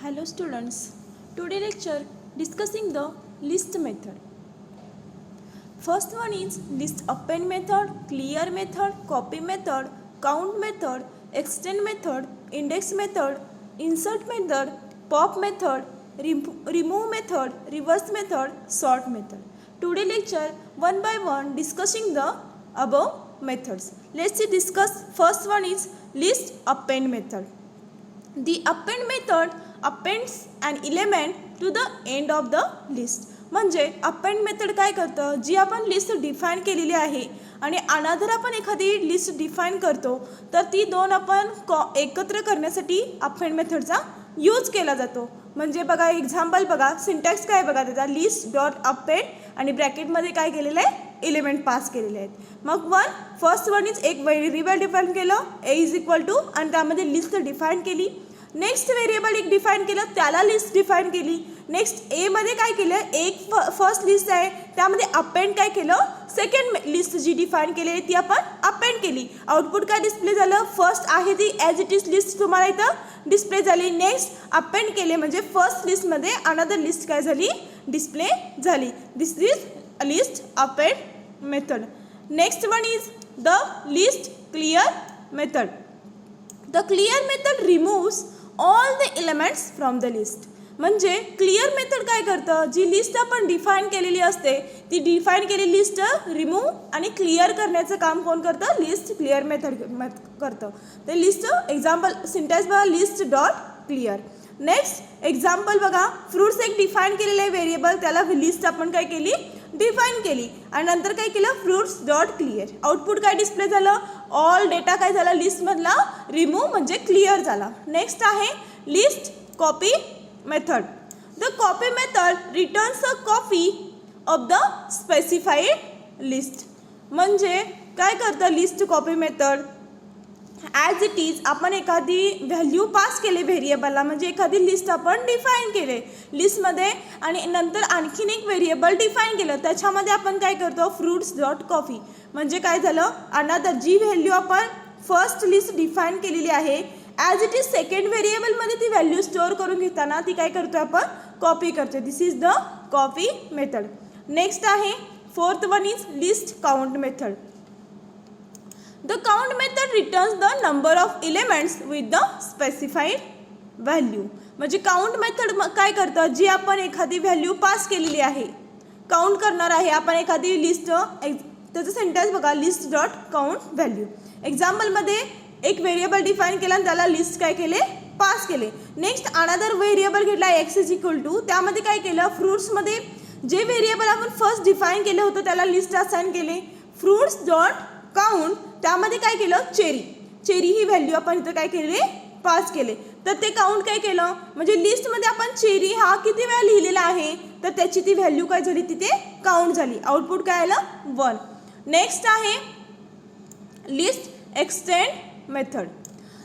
Hello students, today lecture discussing the list method. First one is list append method, clear method, copy method, count method, extend method, index method, insert method, pop method, remove method, reverse method, sort method. Today lecture one by one discussing the above methods. Let's discuss first one is list append method. The append method appends an element to the end of the list. म्हणजे append method काय करतं, जी आपण list define केलेली आहे आणि अनादर आपण एखादी लिस्ट डिफाइन करतो तर ती दोन आपण एकत्र करण्यासाठी append मेथडचा यूज केला जातो. म्हणजे बघा एक्झाम्पल बघा, सिंटॅक्स काय बघा त्याचा, लिस्ट डॉट append आणि ब्रॅकेटमध्ये काय केलेलं आहे, एलिमेंट पास केलेले आहेत. मग फर्स्ट वन इज एक व्हेरिएबल डिफाइन केलं ए इज इक्वल टू आणि त्यामध्ये लिस्ट डिफाइन केली. नेक्स्ट व्हेरिएबल एक डिफाइन केलं, त्याला लिस्ट डिफाइन केली. नेक्स्ट ए मध्ये काय केलं, एक फर्स्ट लिस्ट आहे त्यामध्ये अपेंड काय केलं, सेकंड लिस्ट जी डिफाइन केली ती आपण अपेंड केली. आउटपुट काय डिस्प्ले झालं, फर्स्ट आहे ती ॲज इट इज लिस्ट तुम्हाला इथं डिस्प्ले झाली. नेक्स्ट अपेंड केले म्हणजे फर्स्ट लिस्टमध्ये अनदर लिस्ट काय झाली, डिस्प्ले झाली. This is list append method. Next one is the list clear method. The clear method removes all the elements from the list. म्हणजे क्लियर मेथड काय करतं, जी लिस्ट आपण डिफाइन केलेली असते ती डिफाइन केलेली लिस्ट रिमूव्ह आणि क्लिअर करण्याचं काम कोण करतं, लिस्ट क्लिअर मेथड करतं. ते लिस्ट एक्झाम्पल सिंटॅक्स बघा, list dot clear. Next example बघा, फ्रूट्स एक डिफाइन केलेलं आहे व्हेरिएबल, त्याला लिस्ट आपण काय केली, डिफाइन केली आणि नंतर काय केलं, फ्रूट्स डॉट क्लिअर. आउटपुट काय डिस्प्ले झालं, ऑल डेटा काय झाला लिस्टमधला रिमूव्ह म्हणजे क्लिअर झाला. नेक्स्ट आहे list copy method. The copy method returns a copy of the specified list. म्हणजे काय करतं list copy method, as it is आपण एखादी व्हॅल्यू पास केले व्हेरिएबलला, म्हणजे एखादी लिस्ट आपण डिफाइन केले लिस्टमध्ये आणि नंतर आणखीन एक व्हेरिएबल डिफाइन केलं, त्याच्यामध्ये आपण काय करतो, फ्रूट्स डॉट कॉफी. म्हणजे काय झालं, अनदर जी व्हॅल्यू आपण फर्स्ट लिस्ट डिफाइन केलेली आहे ॲज इट इज सेकंड व्हेरिएबलमध्ये ती व्हॅल्यू स्टोअर करून घेताना ती काय करतो आपण, कॉपी करतो. This is the copy method. Next आहे fourth one is list count method. The count method returns the number of elements with the specified value. म्हणजे काउंट मेथड काय करतं, जी आपण एखादी व्हॅल्यू पास केलेली आहे, काउंट करणार आहे आपण एखादी लिस्ट, त्याचं सेंटेन्स बघा, लिस्ट डॉट काउंट व्हॅल्यू. एक्झाम्पलमध्ये एक व्हेरिएबल डिफाइन केला आणि त्याला लिस्ट काय केले, पास केले. नेक्स्ट अनदर व्हेरिएबल घेतला एक्स इज इक्वल टू, त्यामध्ये काय केलं, फ्रूट्समध्ये जे व्हेरिएबल आपण फर्स्ट डिफाइन केलं होतं त्याला लिस्ट असाइन केले, फ्रूट्स डॉट काउंट, त्यामध्ये काय केलं, चेरी ही व्हॅल्यू आपण इथं काय केले, पास केले. तर ते काउंट काय केलं, म्हणजे लिस्टमध्ये आपण चेरी हा किती वेळा लिहिलेला आहे तर त्याची ती व्हॅल्यू काय झाली, तिथे काउंट झाली. आउटपुट काय आलं, 1. नेक्स्ट आहे list extend method.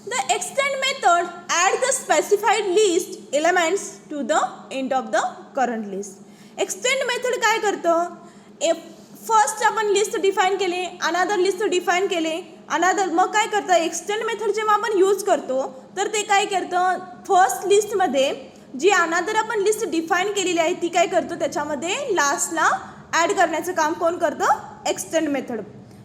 The extend method add the specified list elements to the end of the current list. Extend method काय करतं, फर्स्ट आपण लिस्ट डिफाइन केले, अनदर लिस्ट डिफाइन केले, अनदर मग काय करतं, एक्सटेंड मेथड जेव्हा आपण यूज करतो तर ते काय करतं, फर्स्ट लिस्टमध्ये जी अनदर आपण लिस्ट डिफाइन केलेली आहे ती काय करतो, त्याच्यामध्ये लास्टला ॲड करण्याचं काम कोण करतं, एक्सटेंड मेथड.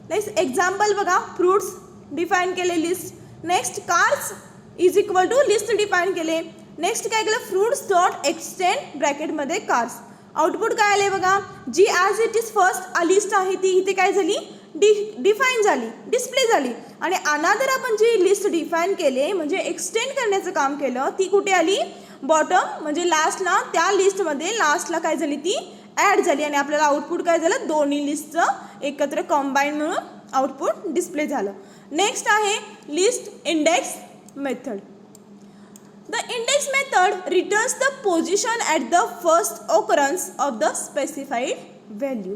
नेक्स्ट एक्झाम्पल बघा, फ्रूट्स डिफाइन केले list. Next cars is equal to list define केले. नेक्स्ट काय केलं, फ्रूट्स डॉट एक्सटेंड ब्रॅकेटमध्ये कार्स. आउटपुट काय आले बघा, जी as it is first list आहे ती इथे काय झाली, डिफाइन झाली, डिस्प्ले झाली. आणि अनदर आपण जी लिस्ट डिफाइन केले म्हणजे एक्सटेंड करण्याचं काम केलं, ती कुठे आली, बॉटम म्हणजे लास्टला, त्या लिस्टमध्ये लास्टला काय झाली, ती ॲड झाली आणि आपल्याला आउटपुट काय झालं, दोन्ही लिस्टचं एकत्र कॉम्बाईन म्हणून आउटपुट डिस्प्ले झालं. नेक्स्ट आहे list index method. The index method returns the position at the first occurrence of the specified value.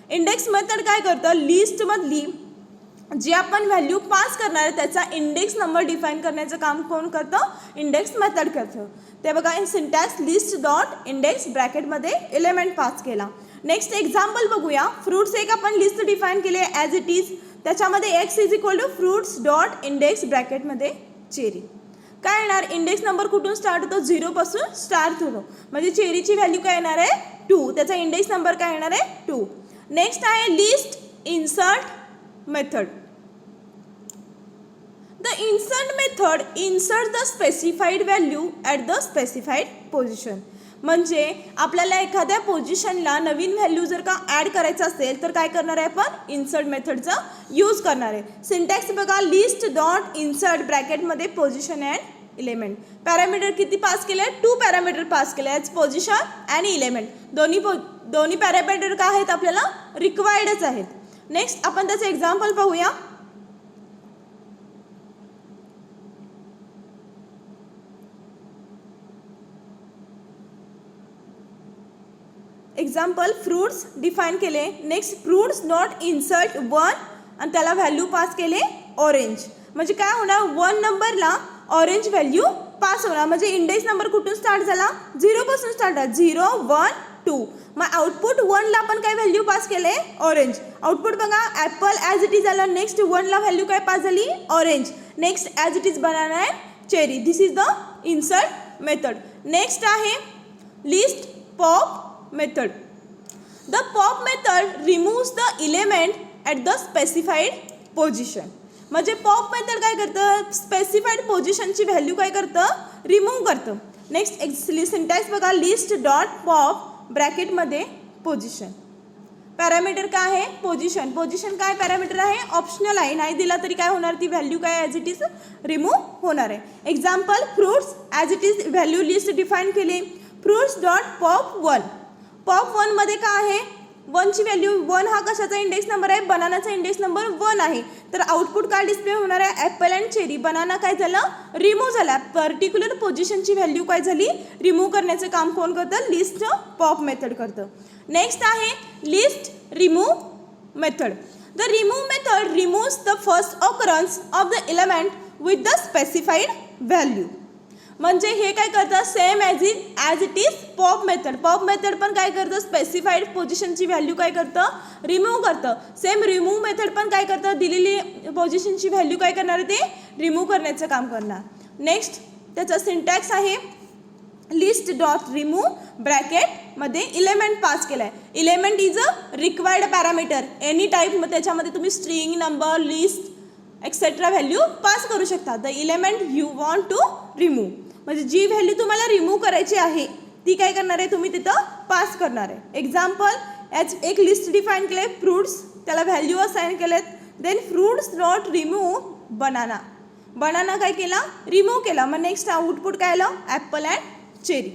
Index method काय करतं, लिस्टमधली जी आपण व्हॅल्यू पास करणार आहे त्याचा इंडेक्स नंबर डिफाइन करण्याचं काम कोण करतं, इंडेक्स मेथड करतं. ते बघा सिंटॅक्स लिस्ट डॉट इंडेक्स ब्रॅकेटमध्ये एलिमेंट पास केला. नेक्स्ट एक्झाम्पल बघूया, फ्रूट्स एक आपण लिस्ट डिफाइन केले ॲज इट इज, त्याच्यामध्ये x is equal to fruits dot index ब्रॅकेटमध्ये चेरी. काय येणार, इंडेक्स नंबर कुठून स्टार्ट होतो, 0 पासून स्टार्ट होतो. म्हणजे चेरीची व्हॅल्यू काय येणार आहे 2, त्याचा इंडेक्स नंबर काय येणार आहे 2. नेक्स्ट आहे list insert method. The insert method insert the specified value at the specified position. म्हणजे आपल्याला एखाद्या पोझिशनला नवीन व्हॅल्यू जर का ॲड करायचं असेल तर काय करणार आहे आपण, इन्सर्ट मेथडचा यूज करणार आहे. सिंटॅक्स बघा, लिस्ट डॉट इन्सर्ट ब्रॅकेटमध्ये पोझिशन अँड इलेमेंट. पॅरामीटर किती पास केले, 2 पॅरामीटर पास केले आहेत, पोझिशन आणि इलेमेंट. दोन्ही पॅरामीटर काय आहेत, आपल्याला रिक्वायर्डच आहेत. नेक्स्ट आपण त्याचं एक्झाम्पल पाहूया. एक्झाम्पल, फ्रूट्स डिफाईन केले. नेक्स्ट फ्रूट्स डॉट इन्सर्ट 1 आणि त्याला व्हॅल्यू पास केले ऑरेंज. म्हणजे काय होणार, 1 नंबरला ऑरेंज व्हॅल्यू पास होणार. म्हणजे इंडेक्स नंबर कुठून स्टार्ट झाला, 0 पासून स्टार्ट झाला, 0 1 2. मग आउटपुट 1ला आपण काय व्हॅल्यू पास केले, ऑरेंज. आउटपुट बघा, ॲपल ॲज इट इज झालं. नेक्स्ट 1ला व्हॅल्यू काय पास झाली, orange. Next as it is banana and cherry. This is the insert method. Next आहे list pop method. The pop method removes the element at the specified position. म्हणजे pop method काय करतं, specified पोझिशनची value काय करतं, remove करतं. Next syntax बघा, list dot pop ब्रॅकेटमध्ये पोझिशन. पॅरामीटर काय आहे, पोझिशन. पोझिशन काय पॅरामीटर आहे, ऑप्शनल आहे. नाही दिला तरी काय होणार, ती व्हॅल्यू काय ॲज इट इज रिमूव्ह होणार आहे. Example, fruits as it is value list define केली. Fruits dot pop 1. पॉप 1 मध्ये काय आहे, 1ची व्हॅल्यू, 1 हा कशाचा इंडेक्स नंबर आहे, बनानाचा इंडेक्स नंबर 1 आहे. तर आउटपुट काय डिस्प्ले होणार आहे, ॲपल अँड चेरी. बनाना काय झालं, रिमूव्ह झाला. पर्टिक्युलर पोझिशनची व्हॅल्यू काय झाली, रिमूव्ह करण्याचं काम कोण करतं, लिस्ट पॉप मेथड करतं. नेक्स्ट आहे list remove method. The remove method removes the first occurrence of the element with the specified value. म्हणजे हे काय करतं, same as it is pop method. Pop method पण काय करतं, स्पेसिफाईड पोझिशनची व्हॅल्यू काय करतं, रिमूव्ह करतं. सेम रिमूव्ह मेथड पण काय करतं, दिलेली पोझिशनची व्हॅल्यू काय करणार आहे, ते रिमूव्ह करण्याचं काम करणार. नेक्स्ट त्याचा सिंटॅक्स आहे, लिस्ट डॉट रिमूव्ह ब्रॅकेटमध्ये इलेमेंट पास केला आहे. Element is a required parameter any type. मग त्याच्यामध्ये तुम्ही string, number, list etcetera value pass करू शकता. The element you want to remove. म्हणजे जी व्हॅल्यू तुम्हाला रिमूव्ह करायची आहे ती काय करणार आहे, तुम्ही तिथं पास करणार आहे. एक्झाम्पल, याच एक लिस्ट डिफाईन केले, फ्रूट्स, त्याला व्हॅल्यू असाइन केलेत. Then fruits dot remove banana. Banana काय केला, रिमूव्ह केला. मग नेक्स्ट आउटपुट काय आलं, ॲपल अँड चेरी.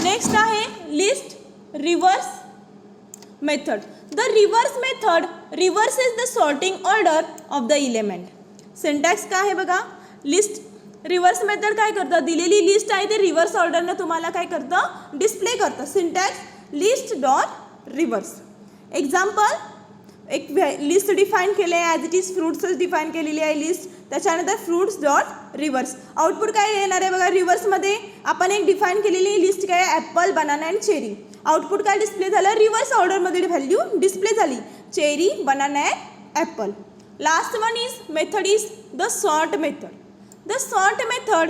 नेक्स्ट आहे list reverse method. The reverse method reverses the sorting order of the element. Syntax काय आहे बघा, लिस्ट रिव्हर्स मेथड काय करतं, दिलेली लिस्ट आहे ते रिव्हर्स ऑर्डरनं तुम्हाला काय करतं, डिस्प्ले करतं. Syntax, list dot reverse. Example, एक लिस्ट डिफाईन केले आहे, ॲज इट इज फ्रूट्सच डिफाईन केलेली आहे लिस्ट. त्याच्यानंतर फ्रूट्स डॉट रिव्हर्स. आउटपुट काय येणार आहे बघा, रिव्हर्समध्ये आपण एक डिफाईन केलेली लिस्ट काय आहे, Apple, banana and cherry. Output काय डिस्प्ले झालं, रिव्हर्स ऑर्डरमध्ये व्हॅल्यू डिस्प्ले झाली, cherry, banana and Apple. Last one is method is the sort method. The sort method,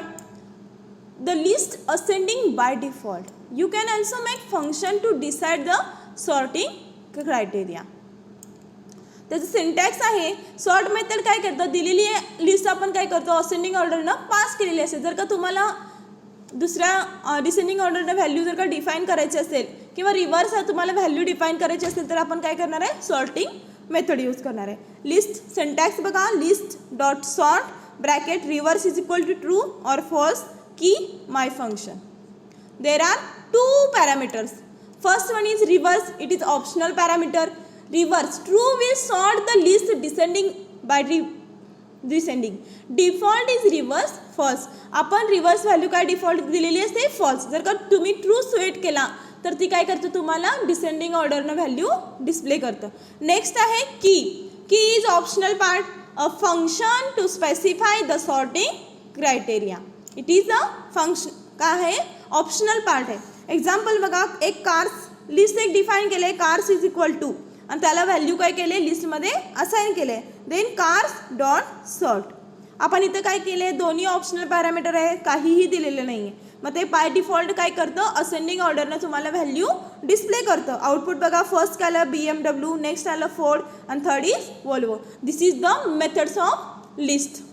the list ascending by default. You can also make function to decide the sorting criteria. त्याचं syntax आहे, sort method काय करतं, दिलेली list आपण काय करतो, ascending ऑर्डरनं pass केलेली असेल. जर का तुम्हाला दुसऱ्या डिसेंडिंग ऑर्डरनं व्हॅल्यू जर का डिफाईन करायची असेल किंवा रिव्हर्स तुम्हाला व्हॅल्यू डिफाईन करायची असेल तर आपण काय करणार आहे, सॉर्टिंग मेथड यूज करणार आहे. लिस्ट सिंटॅक्स बघा, list dot sort bracket reverse is equal to true or false, key my function. There are two parameters. First one is reverse, it is optional parameter. Reverse, true will sort the list descending by descending. Default is reverse, false. आपण reverse value काय default दिलेली असते, false. जर का तुम्ही true sweat केला तर ती काय करतं, तुम्हाला डिसेंडिंग ऑर्डरनं व्हॅल्यू डिस्प्ले करतं. नेक्स्ट आहे की. की is optional part, a function to specify the sorting criteria. It is a function काय आहे, ऑप्शनल पार्ट आहे. एक्झाम्पल बघा, एक कार्स लिस्ट एक डिफाईन केले, कार्स इज इक्वल टू आणि त्याला व्हॅल्यू काय केले, लिस्टमध्ये असाइन केले. Then cars dot sort. आपण इथे काय केले, दोन्ही ऑप्शनल पॅरामीटर आहे, काहीही दिलेलं नाही आहे. मग ते बाय डिफॉल्ट काय करतं, असेंडिंग ऑर्डरनं तुम्हाला व्हॅल्यू डिस्प्ले करतं. आउटपुट बघा, फर्स्ट आलं BMW, नेक्स्ट आलं फोर्ड आणि third is Volvo. This is the methods of list.